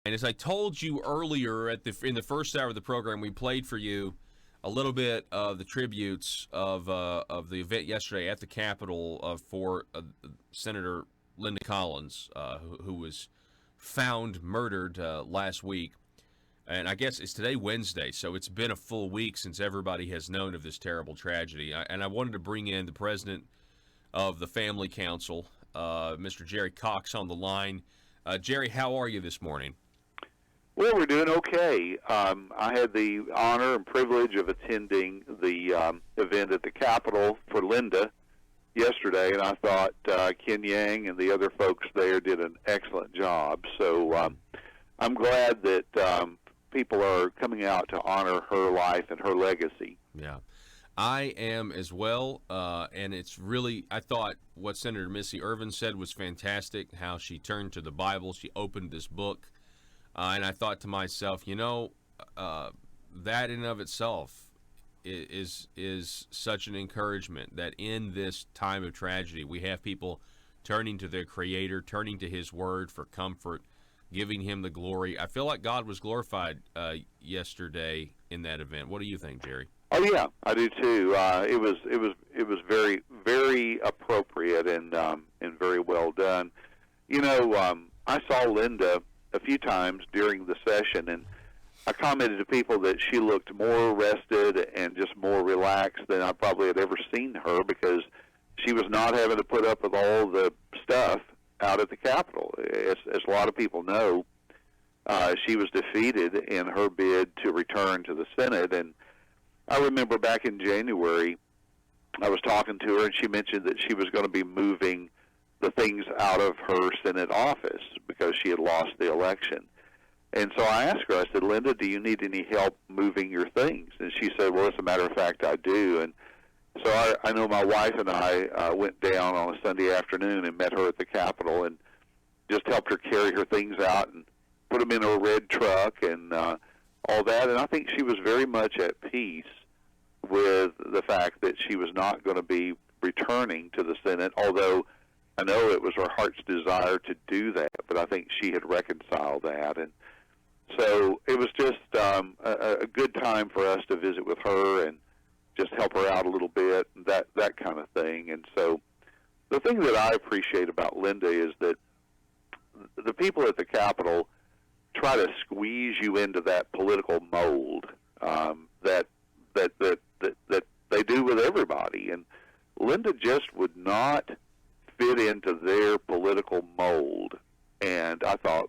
And as I told you earlier in the first hour of the program, we played for you a little bit of the tributes of the event yesterday at the Capitol for Senator Linda Collins, who was found murdered last week. And I guess it's today Wednesday, so it's been a full week since everybody has known of this terrible tragedy. And I wanted to bring in the president of the Family Council, Mr. Jerry Cox, on the line. Jerry, how are you this morning? Well, we're doing okay. I had the honor and privilege of attending the event at the Capitol for Linda yesterday, and I thought Ken Yang and the other folks there did an excellent job. So I'm glad that people are coming out to honor her life and her legacy. Yeah, I am as well, and it's really, I thought what Senator Missy Irvin said was fantastic, how she turned to the Bible, she opened this book, and I thought to myself, that in and of itself is such an encouragement that in this time of tragedy, we have people turning to their Creator, turning to His Word for comfort, giving Him the glory. I feel like God was glorified yesterday in that event. What do you think, Jerry? Oh yeah, I do too. It was very, very appropriate and very well done. I saw Linda a few times during the session, and I commented to people that she looked more rested and just more relaxed than I probably had ever seen her, because she was not having to put up with all the stuff out at the Capitol. As a lot of people know, she was defeated in her bid to return to the Senate. And I remember back in January, I was talking to her, and she mentioned that she was going to be moving the things out of her Senate office because she had lost the election. And so I asked her, I said, Linda, do you need any help moving your things? And she said, well, as a matter of fact, I do. And so I know my wife and I went down on a Sunday afternoon and met her at the Capitol and just helped her carry her things out and put them in her red truck and all that. And I think she was very much at peace with the fact that she was not going to be returning to the Senate, although I know it was her heart's desire to do that, but I think she had reconciled that. And so it was just a good time for us to visit with her and just help her out a little bit, that kind of thing. And so the thing that I appreciate about Linda is that the people at the Capitol try to squeeze you into that political mold that they do with everybody. And Linda just would not fit into their political mold. And I thought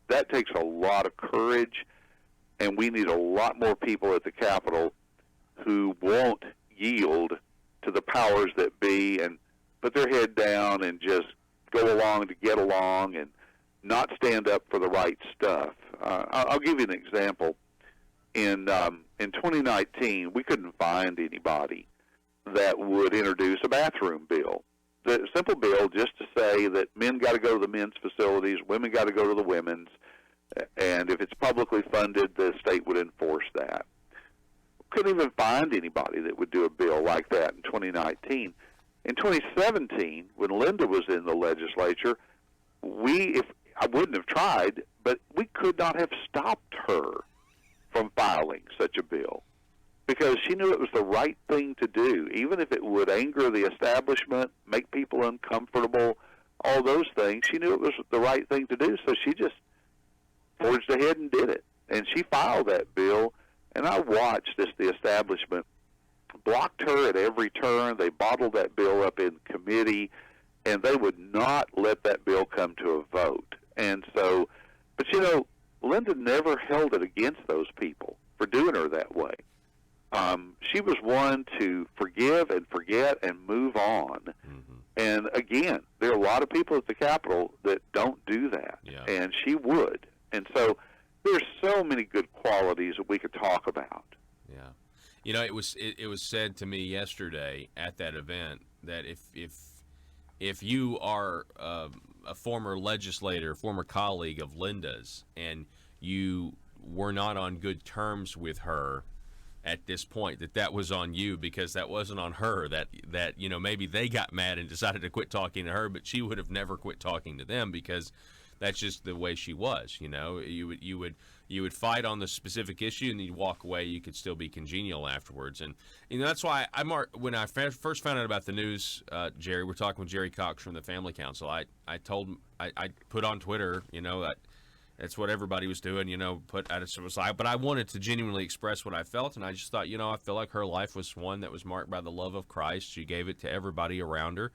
that takes a lot of courage, and we need a lot more people at the Capitol who won't yield to the powers that be and put their head down and just go along to get along and not stand up for the right stuff. I'll give you an example. In 2019, we couldn't find anybody that would introduce a bathroom bill. The simple bill just to say that men got to go to the men's facilities, women got to go to the women's, and if it's publicly funded, the state would enforce that. Couldn't even find anybody that would do a bill like that in 2019. In 2017, when Linda was in the legislature, I wouldn't have tried, but we could not have stopped her from filing such a bill because she knew it was the right thing to do, even if it would anger the establishment, make people uncomfortable, all those things. She knew it was the right thing to do, so she just forged ahead and did it. And she filed that bill, and I watched as the establishment blocked her at every turn. They bottled that bill up in committee, and they would not let that bill come to a vote. And so, but Linda never held it against those people for doing her that way. She was one to forgive and forget and move on. Mm-hmm. And again, there are a lot of people at the Capitol that don't do that, and she would. And so there's so many good qualities that we could talk about. Yeah. It was said to me yesterday at that event that if you are a former legislator, former colleague of Linda's, and you were not on good terms with her at this point, that was on you, because that wasn't on her. That maybe they got mad and decided to quit talking to her, but she would have never quit talking to them, because that's just the way she was. You would fight on the specific issue, and then you walk away. You could still be congenial afterwards, and that's why when I first found out about the news, Jerry, we're talking with Jerry Cox from the Family Council. I put on Twitter, that's what everybody was doing, put at a suicide. But I wanted to genuinely express what I felt, and I just thought, I feel like her life was one that was marked by the love of Christ. She gave it to everybody around her.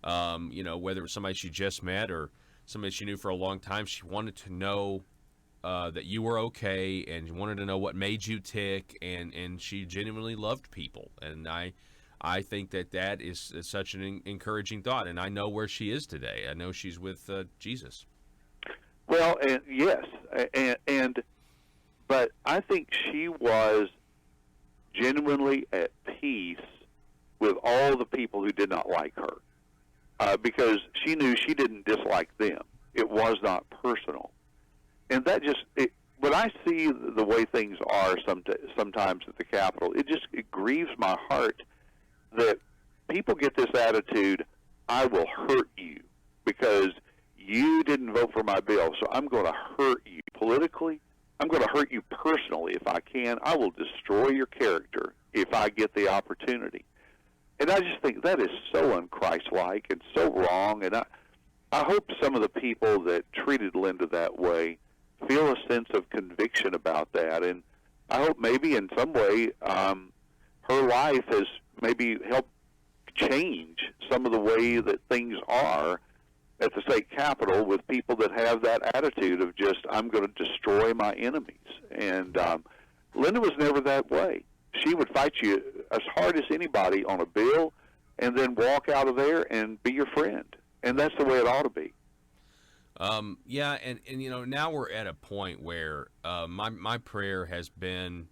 Whether it was somebody she just met or somebody she knew for a long time, she wanted to know that you were okay, and wanted to know what made you tick, and she genuinely loved people. And I think that is such an encouraging thought, and I know where she is today. I know she's with Jesus. Well, and yes, but I think she was genuinely at peace with all the people who did not like her, because she knew she didn't dislike them. It was not personal, and that when I see the way things are sometimes at the Capitol, it grieves my heart that people get this attitude: I will hurt you because you didn't vote for my bill, so I'm going to hurt you politically. I'm going to hurt you personally if I can. I will destroy your character if I get the opportunity. And I just think that is so un-Christ-like and so wrong. And I hope some of the people that treated Linda that way feel a sense of conviction about that. And I hope maybe in some way her life has maybe helped change some of the way that things are at the state capitol with people that have that attitude of just, I'm going to destroy my enemies. And Linda was never that way. She would fight you as hard as anybody on a bill and then walk out of there and be your friend. And that's the way it ought to be. Yeah, and now we're at a point where my prayer has been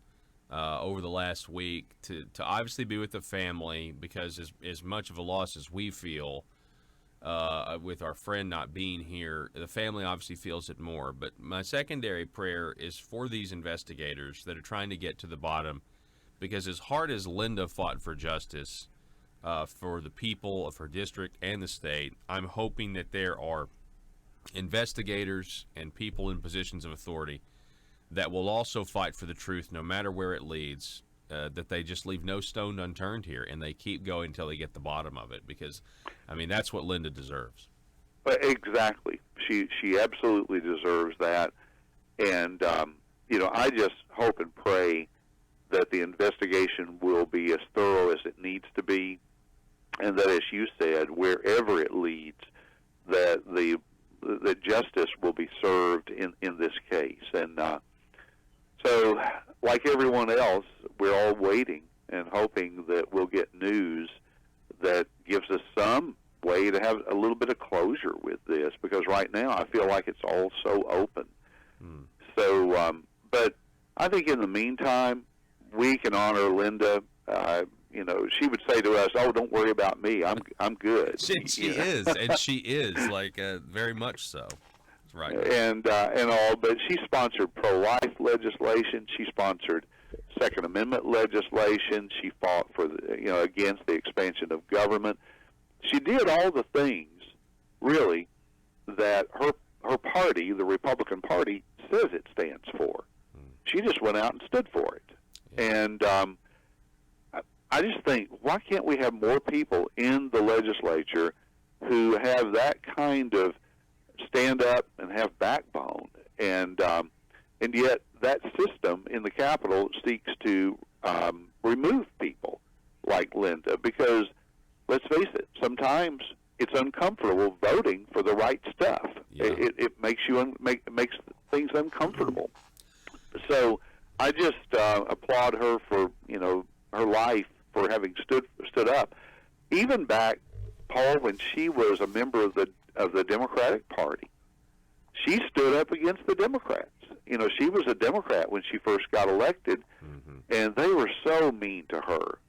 over the last week to obviously be with the family, because as much of a loss as we feel, with our friend not being here, the family obviously feels it more. But my secondary prayer is for these investigators that are trying to get to the bottom, because as hard as Linda fought for justice for the people of her district and the state, I'm hoping that there are investigators and people in positions of authority that will also fight for the truth no matter where it leads, that they just leave no stone unturned here, and they keep going until they get the bottom of it, because, that's what Linda deserves. Exactly. She absolutely deserves that. And, I just hope and pray that the investigation will be as thorough as it needs to be, and that, as you said, wherever it leads, that the justice will be served in this case. And so, like everyone else, we're all waiting and hoping that we'll get news that gives us some way to have a little bit of closure with this, because right now I feel like it's all so open. So, but I think in the meantime, we can honor Linda. She would say to us, "Oh, don't worry about me. I'm good." She is, and she is very much so. Right. And all, but she sponsored pro-life legislation. She sponsored Second Amendment legislation. She fought for against the expansion of government. She did all the things, really, that her party, the Republican Party, says it stands for. She just went out and stood for it. Yeah. And I just think, why can't we have more people in the legislature who have that kind of stand up and have backbone? And yet that system in the Capitol seeks to remove people like Linda, because let's face it, sometimes it's uncomfortable voting for the right stuff. Yeah. It makes makes things uncomfortable. So I just applaud her for her life, for having stood up, even back, Paul, when she was a member of the Democratic Party. She stood up against the Democrats. She was a Democrat when she first got elected, and they were so mean to her.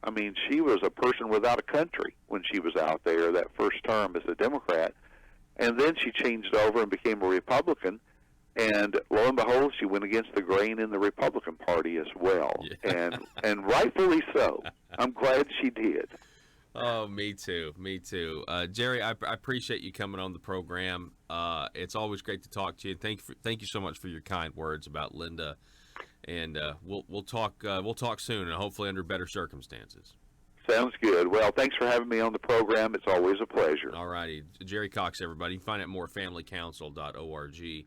She was a person without a country when she was out there that first term as a Democrat, and then she changed over and became a Republican, and lo and behold, she went against the grain in the Republican Party as well, yeah. and rightfully so. I'm glad she did. Oh, me too. Me too. Jerry, I appreciate you coming on the program. It's always great to talk to you. Thank you so much for your kind words about Linda. And we'll talk soon, and hopefully under better circumstances. Sounds good. Well, thanks for having me on the program. It's always a pleasure. All righty. Jerry Cox, everybody. You can find out more at familycouncil.org.